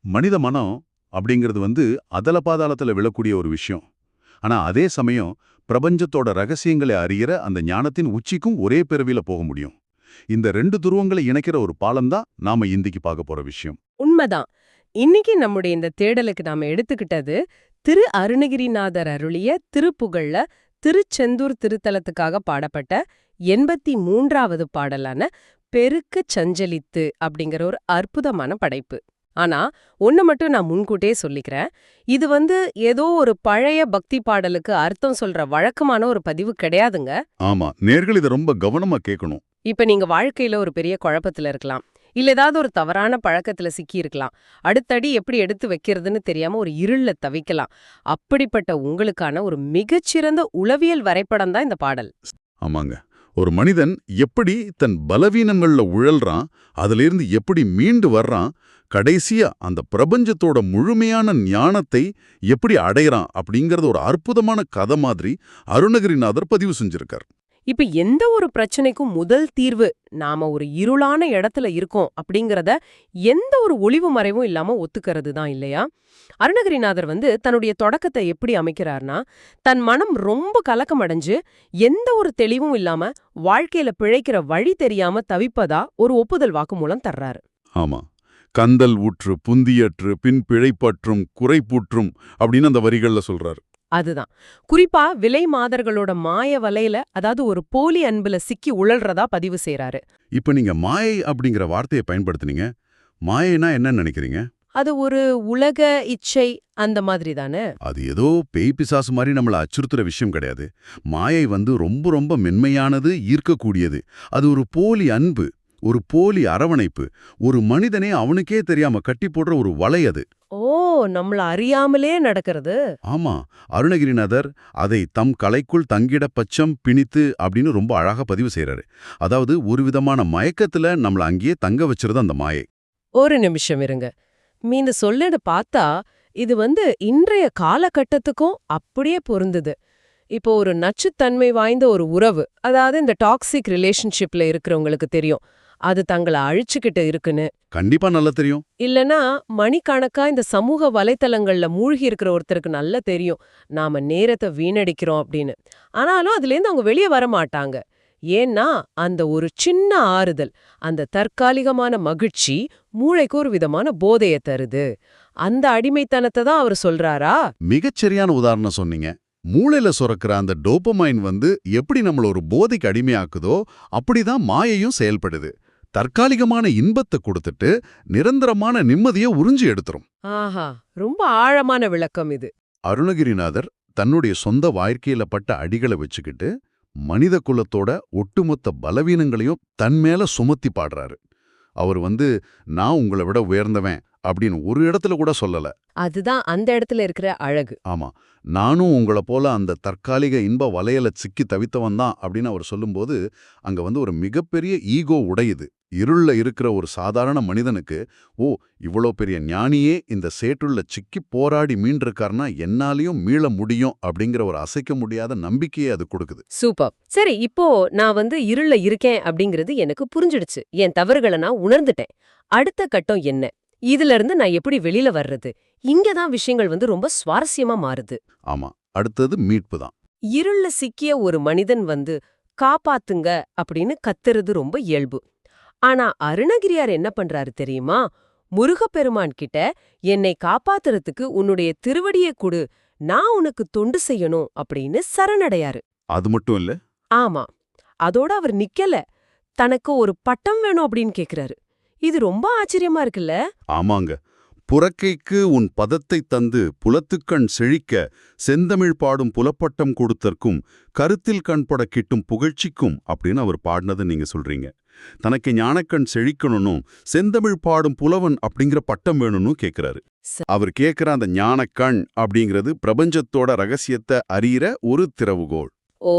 மனித மனம் அப்படிங்கிறது அதல பாதாளத்துல விழக்கூடிய ஒரு விஷயம். ஆனா அதே சமயம் பிரபஞ்சத்தோட ரகசியங்களை அறியிற அந்த ஞானத்தின் உச்சிக்கும் ஒரே பிறவில போக முடியும். இந்த ரெண்டு துருவங்களை இணைக்கிற ஒரு பாலம்தான் நாம இந்திக்கு பார்க்க போற விஷயம். உண்மைதான். இன்னைக்கு நம்முடைய இந்த தேடலுக்கு நாம எடுத்துக்கிட்டது திரு அருணகிரிநாதர் அருளிய திருப்புகழ்ல திருச்செந்தூர் திருத்தலத்துக்காக பாடப்பட்ட 83வது பாடலான பெருக்கு சஞ்சலித்து அப்படிங்கிற ஒரு அற்புதமான படைப்பு. ஆனா ஒன்னு மட்டும் நான் முன்கூட்டியே சொல்லிக்கிறேன். இது ஏதோ ஒரு பழைய பக்தி பாடலுக்கு அர்த்தம் சொல்ற வழக்கமான ஒரு பதிவு கிடையாதுங்க. ஆமா, நேர்கள் இதை ரொம்ப கவனமா கேட்கணும். இப்ப நீங்க வாழ்க்கையில ஒரு பெரிய குழப்பத்துல இருக்கலாம், இல்ல ஏதாவது ஒரு தவறான பழக்கத்துல சிக்கி இருக்கலாம், அடுத்தடி எப்படி எடுத்து வைக்கிறதுன்னு தெரியாம ஒரு இருள்ல தவிக்கலாம். அப்படிப்பட்ட உங்களுக்கான ஒரு மிகச்சிறந்த உளவியல் வரைபடம் தான் இந்த பாடல். ஆமாங்க, ஒரு மனிதன் எப்படி தன் பலவீனங்கள்ல உழல்றான், அதிலிருந்து எப்படி மீண்டு வர்றான், கடைசியா அந்த பிரபஞ்சத்தோட முழுமையான ஞானத்தை எப்படி அடையறான் அப்படிங்கறது ஒரு அற்புதமான கதை மாதிரி அருணகிரிநாதர் பதிவு செஞ்சிருக்கார். இப்ப எந்த ஒரு பிரச்சனைக்கும் முதல் தீர்வு நாம ஒரு இருளான இடத்துல இருக்கோம் அப்படிங்கறத எந்த ஒரு ஒளிவு மறைவும் இல்லாம ஒத்துக்கிறது தான் இல்லையா? அருணகிரிநாதர் தன்னுடைய தொடக்கத்தை எப்படி அமைக்கிறார்னா, தன் மனம் ரொம்ப கலக்கம் அடைஞ்சு எந்த ஒரு தெளிவும் இல்லாம வாழ்க்கையில பிழைக்கிற வழி தெரியாம தவிப்பதா ஒரு ஒப்புதல் வாக்கு மூலம் தர்றாரு. ஆமா, கந்தல் ஊற்று புந்தியற்று பின் பிழைப்பற்றும் குறைப்புற்றும் அப்படின்னு அந்த வரிகள்ல சொல்றாரு. அதுதான் குறிப்பா விலை மாதர்களோட மாய வலையில, அதாவது ஒரு போலி அன்புல சிக்கி உழல்றதா பதிவு செய்றாரு. இப்ப நீங்க மாயை அப்படிங்கிற வார்த்தையை பயன்படுத்துனீங்க. மாயைனா என்ன நினைக்கிறீங்க? அது ஒரு உலக இச்சை அந்த மாதிரி தானே? அது ஏதோ பேய் பிசாசு மாதிரி நம்மள அச்சுறுத்துற விஷயம் கிடையாது. மாயை ரொம்ப ரொம்ப மென்மையானது, ஈர்க்கக்கூடியது. அது ஒரு போலி அன்பு, ஒரு போலி அரவணைப்பு, ஒரு மனிதனே அவனுக்கே தெரியாம கட்டி போடுற ஒரு வலை அது. ஓ, நம்மள அறியாமலே நடக்கிறது. ஆமா, அருணகிரிநாதர் அதை தம் கலைக்குள் தங்கிட பச்சம் பிணித்து அப்படின்னு ரொம்ப அழகா பதிவு செய்யறாரு. அதாவது ஒரு விதமான மயக்கத்துல நம்மள அங்கேயே தங்க வச்சிருது அந்த மாயை. ஒரு நிமிஷம் இருங்க. மீந்த சொல்லட பார்த்தா இது இன்றைய காலகட்டத்துக்கும் அப்படியே பொருந்துது. இப்போ ஒரு நச்சுத்தன்மை வாய்ந்த ஒரு உறவு, அதாவது இந்த டாக்ஸிக் ரிலேஷன்ஷிப்ல இருக்கிறவங்களுக்கு தெரியும் அது தங்களை அழிச்சுக்கிட்டு இருக்குன்னு. கண்டிப்பா நல்லா தெரியும். இல்லனா மணிக்கணக்கா இந்த சமூக வலைத்தளங்கள்ல மூழ்கி இருக்கிற ஒருத்தருக்கு நல்லா தெரியும் நாம நேரத்தை வீணடிக்கிறோம் அப்படின்னு. ஆனாலும் அதுலேருந்து அவங்க வெளியே வர மாட்டாங்க. ஏன்னா அந்த ஒரு சின்ன ஆறுதல், அந்த தற்காலிகமான மகிழ்ச்சி மூளைக்கு ஒரு விதமான போதைய தருது. அந்த அடிமைத்தனத்தை தான் அவர் சொல்றாரா? மிகச்சரியான உதாரணம் சொன்னீங்க. மூளையில சுரக்கிற அந்த டோபமைன் எப்படி நம்மள ஒரு போதைக்கு அடிமையாக்குதோ அப்படிதான் மாயையும் செயல்படுது. தற்காலிகமான இன்பத்தை கொடுத்துட்டு நிரந்தரமான நிம்மதியை உறிஞ்சி எடுத்துரும். ஆஹா, ரொம்ப ஆழமான விளக்கம் இது. அருணகிரிநாதர் தன்னுடைய சொந்த வாழ்க்கையில பட்ட அடிகளை வச்சுக்கிட்டு மனித குலத்தோட ஒட்டுமொத்த பலவீனங்களையும் தன்மேல சுமத்தி பாடுறாரு. அவர் நான் உங்களை விட உயர்ந்தவன் அப்படின்னு ஒரு இடத்துல கூட சொல்லல. அதுதான் அந்த இடத்துல இருக்கிற அழகு. ஆமா, நானும் உங்களை போல அந்த தற்காலிக இன்ப வலையில சிக்கி தவித்தவன் தான் அப்படின்னு அவர் சொல்லும்போது அங்க ஒரு மிகப்பெரிய ஈகோ உடையுது. இருள்ல இருக்கிற ஒரு சாதாரண மனிதனுக்கு, ஓ, இவ்வளோ பெரிய ஞானியே இந்த சேற்றுள்ள சிக்கி போராடி மீண்டிருக்காருன்னா என்னாலையும் மீள முடியும் அப்படிங்கிற ஒரு அசைக்க முடியாத நம்பிக்கையை அது கொடுக்குது. சூப்பர். சரி, இப்போ நான் இருள்ல இருக்கேன் அப்படிங்கிறது எனக்கு புரிஞ்சிடுச்சு. என் தவறுகளை நான் உணர்ந்துட்டேன். அடுத்த கட்டம் என்ன? இதுல இருந்து நான் எப்படி வெளியில வர்றது? இங்கதான் விஷயங்கள் ரொம்ப சுவாரஸ்யமா மாறுது. ஆமா, அடுத்தது மீட்பு தான். இருள்ல சிக்கிய ஒரு மனிதன் காப்பாத்துங்க அப்படின்னு கத்துறது ரொம்ப இயல்பு. ஆனா அருணகிரியார் என்ன பண்றாரு தெரியுமா? முருகப்பெருமான் கிட்ட என்னை காப்பாத்துறதுக்கு உன்னுடைய திருவடியை கொடு, நான் உனக்கு தொண்டு செய்யணும் அப்படின்னு சரணடையாரு. அது மட்டும் இல்ல. ஆமா, அதோட அவர் நிக்கல, தனக்கு ஒரு பட்டம் வேணும் அப்படின்னு கேக்குறாரு. இது ரொம்ப ஆச்சரியமா இருக்குல்ல? ஆமாங்க, புறக்கைக்கு உன் பதத்தை தந்து புலத்துக்கண் செழிக்க செந்தமிழ் பாடும் புலப்பட்டம் கொடுத்தற்கும் கருத்தில் கண்பட கிட்டும் புகழ்ச்சிக்கும் அப்படின்னு அவர் பாடினது நீங்க சொல்றீங்க. தனக்கு ஞானக்கண் செழிக்கணும், செந்தமிழ் பாடும் புலவன் அப்படிங்கிற பட்டம் வேணும்னு கேட்கிறாரு. அவர் கேட்கிற அந்த ஞானக்கண் அப்படிங்கிறது பிரபஞ்சத்தோட ரகசியத்தை அறியிற ஒரு திறவுகோள். ஓ,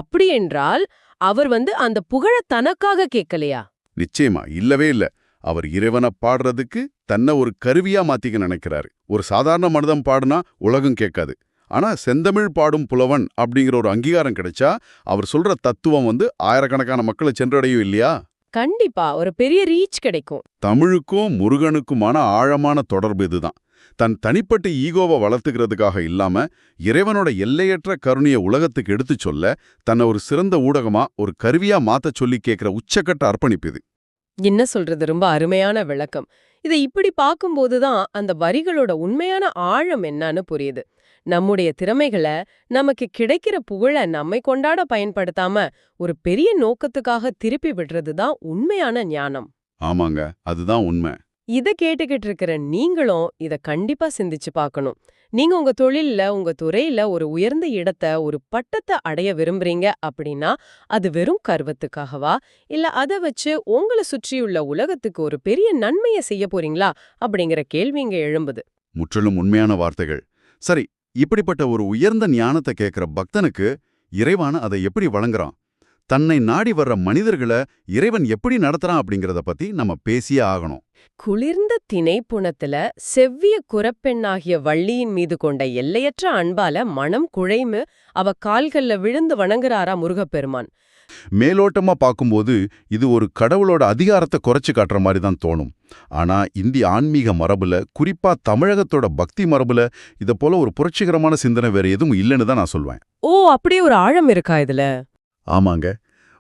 அப்படி என்றால் அவர் அந்த புகழ தனக்காக கேட்கலையா? நிச்சயமா இல்லவே இல்ல. அவர் இறைவனை பாடுறதுக்கு தன்னை ஒரு கருவியா மாத்திக்க நினைக்கிறாரு. ஒரு சாதாரண மனிதன் பாடுனா உலகம் கேட்காது. ஆனா செந்தமிழ் பாடும் புலவன் அப்படிங்கிற ஒரு அங்கீகாரம் கிடைச்சா அவர் சொல்ற தத்துவம் ஆயிரக்கணக்கான மக்களை சென்றடையும் இல்லையா? கண்டிப்பா ஒரு பெரிய ரீச் கிடைக்கும். தமிழுக்கும் முருகனுக்குமான ஆழமான தொடர்பு இதுதான். தன் தனிப்பட்ட ஈகோவை வளர்த்துக்கிறதுக்காக இல்லாம இறைவனோட எல்லையற்ற கருணையை உலகத்துக்கு எடுத்துச் சொல்ல தன்னை ஒரு சிறந்த ஊடகமா, ஒரு கருவியா மாத்தச் சொல்லி கேட்கிற உச்சக்கட்ட அர்ப்பணிப்பு இது. என்ன சொல்றது, ரொம்ப அருமையான விளக்கம். இதை இப்படி பார்க்கும்போது தான் அந்த வரிகளோட உண்மையான ஆழம் என்னன்னு புரியுது. நம்முடைய திறமைகளை, நமக்கு கிடைக்கிற புகழ நம்மை கொண்டாட பயன்படுத்தாம ஒரு பெரிய நோக்கத்துக்காக திருப்பி விடுறது தான் உண்மையான ஞானம். ஆமாங்க, அதுதான் உண்மை. இத கேட்டுக்கிட்டு இருக்கிற நீங்களும் இத கண்டிப்பா சிந்திச்சு பார்க்கணும். நீங்க உங்க தொழில்ல, உங்க துறையில ஒரு உயர்ந்த இடத்தை, ஒரு பட்டத்தை அடைய விரும்புறீங்க அப்படின்னா, அது வெறும் கர்வத்துக்காகவா? இல்ல அத வச்சு உங்கள சுற்றியுள்ள உலகத்துக்கு ஒரு பெரிய நன்மையை செய்ய போறீங்களா? அப்படிங்கிற கேள்வி இங்க எழும்புது. முற்றிலும் உண்மையான வார்த்தைகள். சரி, இப்படிப்பட்ட ஒரு உயர்ந்த ஞானத்தை கேட்கிற பக்தனுக்கு இறைவன் அதை எப்படி வழங்குறான்? தன்னை நாடி வர்ற மனிதர்களை இறைவன் எப்படி நடத்துறான் அப்படிங்கறத பத்தி நம்ம பேசியே ஆகணும். குளிர்ந்த திணைப்புணத்துல செவ்விய குரப்பெண்ணாகிய வள்ளியின் மீது கொண்ட எல்லையற்ற அன்பால மனம் குழைமு அவ கால்கள்ல விழுந்து வணங்குறாரா முருகப்பெருமான். மேலோட்டமா பார்க்கும்போது இது ஒரு கடவுளோட அதிகாரத்தை குறைச்சு காட்டுற மாதிரி தான் தோணும். ஆனா இந்திய ஆன்மீக மரபுல, குறிப்பா தமிழகத்தோட பக்தி மரபுல இத போல ஒரு புரட்சிகரமான சிந்தனை வேற எதுவும் இல்லைன்னு தான் நான் சொல்வேன். ஓ, அப்படியே ஒரு ஆழம் இருக்கா இதுல? ஆமாங்க.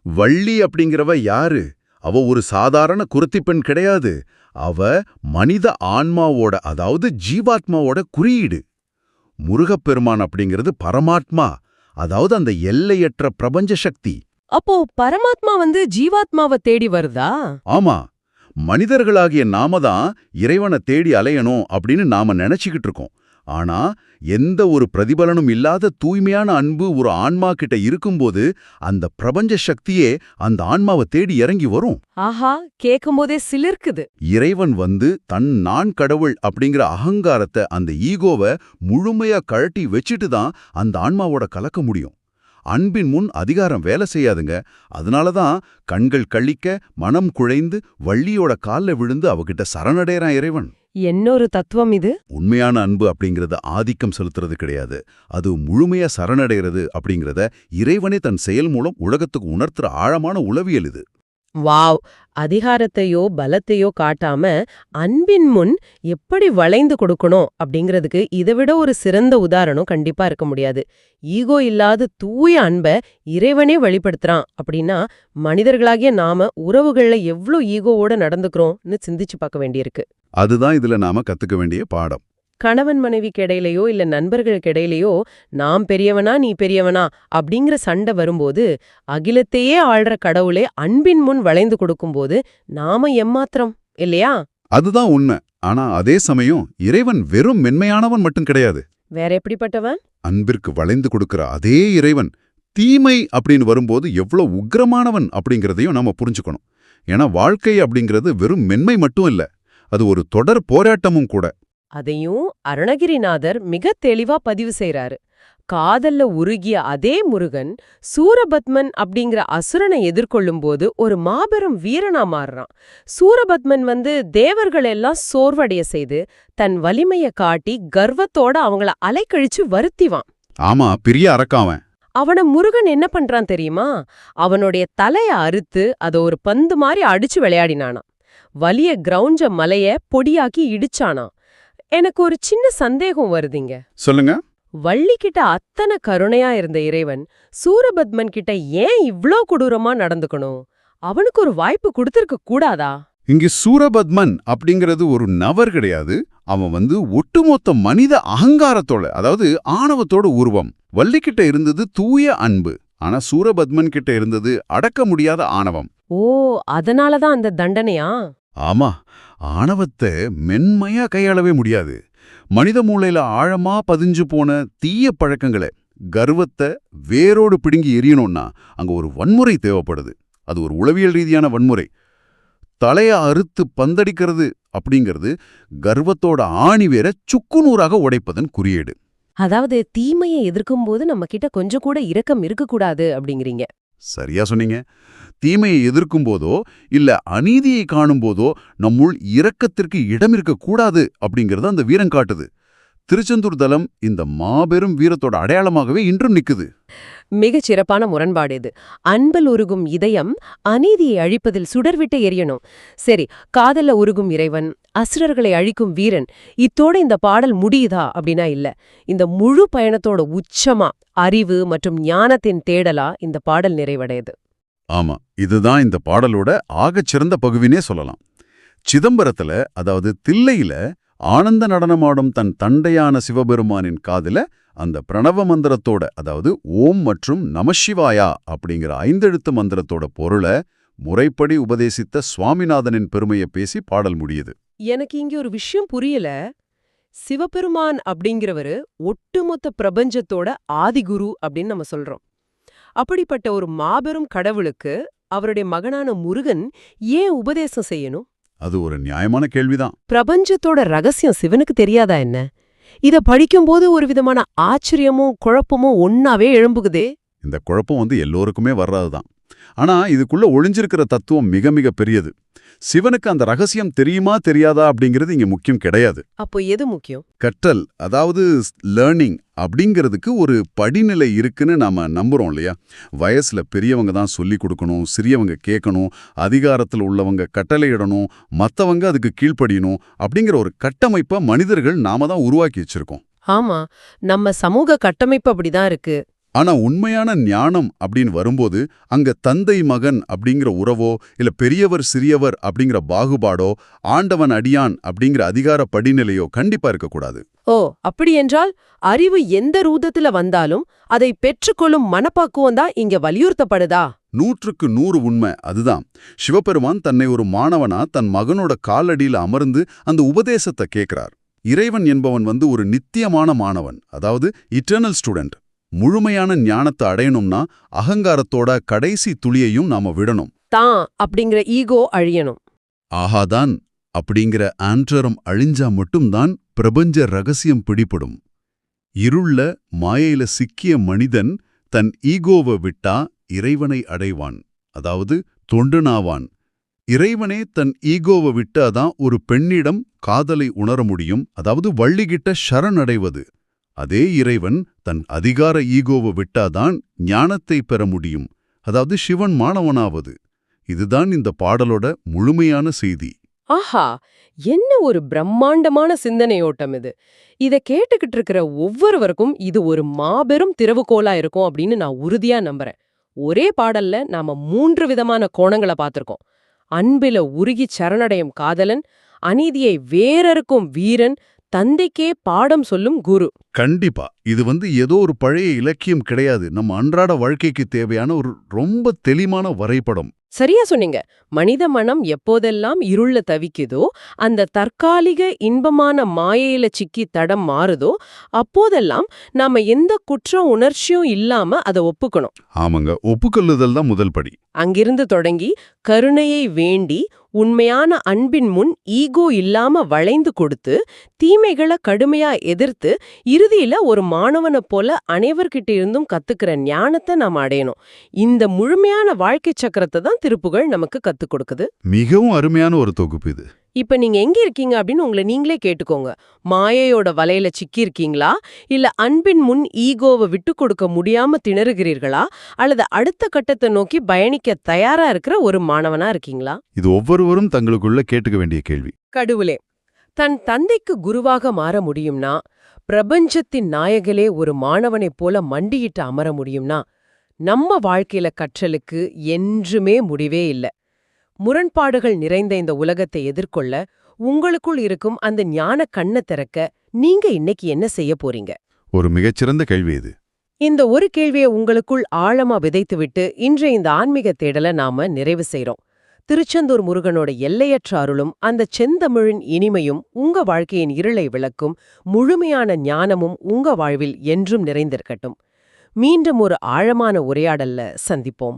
வள்ளி அப்படிங்கிறவ யாரு? அவ ஒரு சாதாரண குருத்தி பெண் கிடையாது. அவ மனித ஆன்மாவோட, அதாவது ஜீவாத்மாவோட குறியீடு. முருகப்பெருமான் அப்படிங்கிறது பரமாத்மா, அதாவது அந்த எல்லையற்ற பிரபஞ்ச சக்தி. அப்போ பரமாத்மா ஜீவாத்மாவை தேடி வருதா? ஆமா, மனிதர்களாகிய நாம தான் இறைவனை தேடி அலையணும் அப்படின்னு நாம நினைச்சுக்கிட்டு இருக்கோம். ஆனா எந்த ஒரு பிரதிபலனும் இல்லாத தூய்மையான அன்பு ஒரு ஆன்மா கிட்ட இருக்கும்போது அந்த பிரபஞ்ச சக்தியே அந்த ஆன்மாவை தேடி இறங்கி வரும். ஆஹா, கேக்கும்போதே சிலிர்க்குது. இறைவன் நான் கடவுள் அப்படிங்கிற அகங்காரத்தை, அந்த ஈகோவை முழுமையா கழட்டி வச்சுட்டு தான் அந்த ஆன்மாவோட கலக்க முடியும். அன்பின் முன் அதிகாரம் வேலை செய்யாதுங்க. அதனாலதான் கண்கள் கழிக்க, மனம் குழைந்து வள்ளியோட கால்ல விழுந்து அவகிட்ட சரணடைறான் இறைவன். என்னொரு தத்துவம் இது! உண்மையான அன்பு அப்படிங்கறது ஆதிக்கம் செலுத்துறது கிடையாது. அது முழுமையா சரணடைகிறது அப்படிங்கறத இறைவனே தன் செயல் மூலம் உலகத்துக்கு உணர்த்துற ஆழமான உளவியல் இது. வாவ்! அதிகாரத்தையோ பலத்தையோ காட்டாம அன்பின் முன் எப்படி வளைந்து கொடுக்கணும் அப்படிங்கிறதுக்கு இதைவிட ஒரு சிறந்த உதாரணம் கண்டிப்பா இருக்க முடியாது. ஈகோ இல்லாத தூய அன்பை இறைவனே வெளிப்படுத்துறான் அப்படின்னா, மனிதர்களாகிய நாம உறவுகள்ல எவ்ளோ ஈகோவோட நடந்துக்கிறோம்னு சிந்திச்சு பார்க்க வேண்டியிருக்கு. அதுதான் இதுல நாம கத்துக்க வேண்டிய பாடம். கணவன் மனைவிக்கு இடையிலையோ இல்ல நண்பர்களுக்கு இடையிலையோ நாம் பெரியவனா நீ பெரியவனா அப்படிங்கிற சண்டை வரும்போது, அகிலத்தையே ஆள்ற கடவுளே அன்பின் முன் வளைந்து கொடுக்கும்போது நாம எம்மாத்திரம் இல்லையா? அதுதான் உண்மை. ஆனா அதே சமயம் இறைவன் வெறும் மென்மையானவன் மட்டும் கிடையாது. வேற எப்படிப்பட்டவன்? அன்பிற்கு வளைந்து கொடுக்கிற அதே இறைவன் தீமை அப்படின்னு வரும்போது எவ்வளவு உக்கிரமானவன் அப்படிங்கறதையும் நாம புரிஞ்சுக்கணும். ஏன்னா வாழ்க்கை அப்படிங்கிறது வெறும் மென்மை மட்டும் இல்ல, அது ஒரு தொடர் போராட்டமும் கூட. அதையும் அருணகிரிநாதர் மிக தெளிவா பதிவு செய்றாரு. காதல்ல உருகிய அதே முருகன் சூரபத்மன் அப்படிங்கிற அசுரனை எதிர்கொள்ளும்போது ஒரு மாபெரும் வீரனா மாறுறான். சூரபத்மன் தேவர்கள் எல்லாம் சோர்வடைய செய்து தன் வலிமைய காட்டி கர்வத்தோட அவங்கள அலைக்கழிச்சு வருத்திவான். ஆமா, பெரிய அரக்காவன். அவன முருகன் என்ன பண்றான் தெரியுமா? அவனுடைய தலைய அறுத்து அத ஒரு பந்து மாதிரி அடிச்சு விளையாடினானா. வலிய கிரவுஞ்ச மலைய பொடியாக்கி இடிச்சானா. எனக்கு ஒரு சின்ன சந்தேகம் வருதுங்க. சொல்லுங்க. வள்ளி கிட்ட அத்தனை கருணையா இருந்த இறைவன் சூரபத்மன் கிட்ட ஏன் இவ்ளோ கொடூரமா நடந்துக்கணும்? அவனுக்கு ஒரு வாய்ப்பு கொடுத்திருக்க கூடாதா? இங்கு சூரபத்மன் அப்படிங்கிறது ஒரு நபர் கிடையாது. அவன் ஒட்டுமொத்த மனித அகங்காரத்தோட, அதாவது ஆணவத்தோட உருவம். வள்ளிக்கிட்ட இருந்தது தூய அன்பு, ஆனா சூரபத்மன் கிட்ட இருந்தது அடக்க முடியாத ஆணவம். ஓ, அதனாலதான் அந்த தண்டனையா? ஆமா, ஆணவத்தை மென்மையா கையாளவே முடியாது. மனித மூளையில ஆழமா பதிஞ்சு போன தீய பழக்கங்களை, கர்வத்தை வேரோடு பிடுங்கி எரியணும்னா அங்க ஒரு வன்முறை தேவைப்படுது. அது ஒரு உளவியல் ரீதியான வன்முறை. தலைய அறுத்து பந்தடிக்கிறது அப்படிங்கிறது கர்வத்தோட ஆணி வேற சுக்குநூறாக உடைப்பதன் குறியீடு. அதாவது தீமையை எதிர்க்கும்போது நம்ம கிட்ட கொஞ்சம் கூட இரக்கம் இருக்கக்கூடாது அப்படிங்கிறீங்க. சரியா சொன்னீங்க. தீமையை எதிர்க்கும் போதோ இல்ல அநீதியை காணும் போதோ நம்முள் இரக்கத்திற்கு இடம் இருக்கக்கூடாது அப்படிங்கறத அந்த வீரம் காட்டுது. திருச்செந்தூர் தலம் இந்த மாபெரும் வீரத்தோட அடையாளமாகவே இன்றும் நிக்குது. மிகச் சிறப்பான முரண்பாடு இது. அன்பல் உருகும் இதயம் அநீதியை அழிப்பதில் சுடர்விட்டு எரியணும். சரி, காதல்ல உருகும் இறைவன், அசுரர்களை அழிக்கும் வீரன், இத்தோட இந்த பாடல் முடியுதா அப்படின்னா இல்ல. இந்த முழு பயணத்தோட உச்சமா அறிவு மற்றும் ஞானத்தின் தேடலா இந்த பாடல் நிறைவடையுது. ஆமா, இதுதான் இந்த பாடலோட ஆகச்சிறந்த பகுவினே சொல்லலாம். சிதம்பரத்துல, அதாவது தில்லையில ஆனந்த நடனமாடும் தன் தண்டையான சிவபெருமானின் காதுல அந்த பிரணவ மந்திரத்தோட, அதாவது ஓம் மற்றும் நமசிவாயா அப்படிங்கிற 5 எழுத்து மந்திரத்தோட பொருளை முறைப்படி உபதேசித்த சுவாமிநாதனின் பெருமையை பேசி பாடல் முடியுது. எனக்கு இங்க ஒரு விஷயம் புரியல. சிவபெருமான் அப்படிங்கிறவரு ஒட்டுமொத்த பிரபஞ்சத்தோட ஆதிகுரு அப்படின்னு நம்ம சொல்றோம். அப்படிப்பட்ட ஒரு மாபெரும் கடவுளுக்கு அவருடைய மகனான முருகன் ஏன் உபதேசம் செய்யணும்? அது ஒரு நியாயமான கேள்விதான். பிரபஞ்சத்தோட ரகசியம் சிவனுக்கு தெரியாதா என்ன? இத படிக்கும்போது ஒரு விதமான ஆச்சரியமும் குழப்பமும் ஒன்னாவே எழும்புகுதே. இந்த குழப்பம் எல்லோருக்குமே வர்றதுதான். ஆனா இதுக்குள்ள ஒளிஞ்சிருக்கிற தத்துவம் மிக மிக பெரியது. சிவனுக்கு அந்த ரகசியம் தெரியுமா தெரியாதா அப்படிங்கிறது இங்க முக்கியம் கிடையாது. அப்போ எது முக்கியம்? கற்றல், அதாவது லேர்னிங் அப்படிங்கிறதுக்கு ஒரு படிநிலை இருக்குன்னு நாம நம்புறோம் இல்லையா? வயசுல பெரியவங்க தான் சொல்லி கொடுக்கணும், சிறியவங்க கேட்கணும், அதிகாரத்தில் உள்ளவங்க கட்டளையிடணும், மத்தவங்க அதுக்கு கீழ்ப்படியணும் அப்படிங்கிற ஒரு கட்டமைப்பை மனிதர்கள் நாம தான் உருவாக்கி வச்சிருக்கோம். ஆமா, நம்ம சமூக கட்டமைப்பு அப்படிதான் இருக்கு. ஆனா உண்மையான ஞானம் அப்படின்னு வரும்போது அங்க தந்தை மகன் அப்படிங்கிற உறவோ, இல்ல பெரியவர் சிறியவர் அப்படிங்கிற பாகுபாடோ, ஆண்டவன் அடியான் அப்படிங்கிற அதிகார படிநிலையோ கண்டிப்பா இருக்கக்கூடாது. ஓ, அப்படி என்றால் அறிவு எந்த ரூபத்துல வந்தாலும் அதை பெற்றுக்கொள்ளும் மனப்பாக்குவம் தான் இங்க வலியுறுத்தப்படுதா? 100க்கு 100 உண்மை அதுதான். சிவபெருமான் தன்னை ஒரு மாணவனா தன் மகனோட காலடியில அமர்ந்து அந்த உபதேசத்தை கேட்கிறார். இறைவன் என்பவன் ஒரு நித்தியமான மாணவன், அதாவது இட்டர்னல் ஸ்டூடெண்ட். முழுமையான ஞானத்தை அடையணும்னா அகங்காரத்தோட கடைசி துளியையும் நாம விடணும். தான் அப்படிங்கிற ஈகோ அழியணும். ஆஹாதான் அப்படிங்கிற ஆன்றரம் அழிஞ்சா மட்டும்தான் பிரபஞ்ச ரகசியம் பிடிபடும். இருள மாயையில சிக்கிய மனிதன் தன் ஈகோவை விட்டா இறைவனை அடைவான், அதாவது தொண்டனாவான். இறைவனே தன் ஈகோவை விட்டாதான் ஒரு பெண்ணிடம் காதலை உணர முடியும், அதாவது வள்ளிகிட்ட சரணடைவது. அதே இறைவன் தன் அதிகார ஈகோவை விட்டாதான் ஞானத்தை பெற முடியும், அதாவது சிவன் மாணவனாவது. இதுதான் இந்த பாடலோட முழுமையான செய்தி. ஆஹா, என்ன ஒரு பிரம்மாண்டமான சிந்தனையோட்டம் இது! இத கேட்டுக்கிட்டு இருக்கிற ஒவ்வொருவருக்கும் இது ஒரு மாபெரும் திறவுகோலா இருக்கும் அப்படின்னு நான் உறுதியா நம்புறேன். ஒரே பாடல்ல நாம 3 விதமான கோணங்களை பார்த்திருக்கோம். அன்பில உருகி சரணடையும் காதலன், அநீதியை வேறறுக்கும் வீரன், தந்தைக்கே பாடம் சொல்லும் குரு. கண்டிப்பா இது ஏதோ ஒரு பழைய இலக்கியம் கிடையாது. நம்ம அன்றாட வாழ்க்கைக்கு தேவையான ஒரு ரொம்ப தெளிவான வரைபடம். சரியா சொன்னீங்க. மனித மனம் எப்போதெல்லாம் இருள்ல தவிக்குதோ, அந்த தற்காலிக இன்பமான மாயையில சிக்கி தடம் மாறுதோ, அப்போதெல்லாம் நாம எந்த குற்ற உணர்ச்சியும் இல்லாம அதை ஒப்புக்கணும். ஆமாங்க, ஒப்புக்கொள்ளுதல் தான் முதல் படி. அங்கிருந்து தொடங்கி கருணையை வேண்டி உண்மையான அன்பின் முன் ஈகோ இல்லாம வளைந்து கொடுத்து தீமைகளை கடுமையா எதிர்த்து இறுதியில ஒரு மாணவனை போல அனைவர்கிட்ட இருந்தும் கத்துக்கிற ஞானத்தை நாம அடையணும். இந்த முழுமையான வாழ்க்கை சக்கரத்தை தான் திருப்புகழ் நமக்கு கத்துக் கொடுக்குது. மிகவும் அருமையான ஒரு தொகுப்பு இது. இப்ப நீங்க எங்க இருக்கீங்க அப்படின்னு உங்களை நீங்களே கேட்டுக்கோங்க. மாயையோட வலையில சிக்கி இருக்கீங்களா, இல்ல அன்பின் முன் ஈகோவை விட்டு கொடுக்க முடியாம திணறுகிறீர்களா, அல்லது அடுத்த கட்டத்தை நோக்கி பயணிக்க தயாரா இருக்கிற ஒரு மாணவனா இருக்கீங்களா? இது ஒவ்வொருவரும் தங்களுக்குள்ள கேட்டுக்க வேண்டிய கேள்வி. கடவுளே தன் தந்தைக்கு குருவாக மாற முடியும்னா, பிரபஞ்சத்தின் நாயகலே ஒரு மாணவனைப் போல மண்டியிட்டு அமர முடியும்னா, நம்ம வாழ்க்கையில கற்றலுக்கு என்றுமே முடிவே இல்ல. முரண்பாடுகள் நிறைந்த இந்த உலகத்தை எதிர்கொள்ள உங்களுக்குள் இருக்கும் அந்த ஞான கண்ணை திறக்க நீங்க இன்னைக்கு என்ன செய்ய போறீங்க? ஒரு மிகச்சிறந்த கேள்வி இது. இந்த ஒரு கேள்வியை உங்களுக்குள் ஆழமா விதைத்துவிட்டு இன்றைய இந்த ஆன்மீக தேடலை நாம நிறைவு செய்றோம். திருச்செந்தூர் முருகனோட எல்லையற்ற அருளும் அந்த செந்தமிழின் இனிமையும் உங்க வாழ்க்கையின் இருளை விளக்கும் முழுமையான ஞானமும் உங்க வாழ்வில் என்றும் நிறைந்திருக்கட்டும். மீண்டும் ஒரு ஆழமான உரையாடல்ல சந்திப்போம்.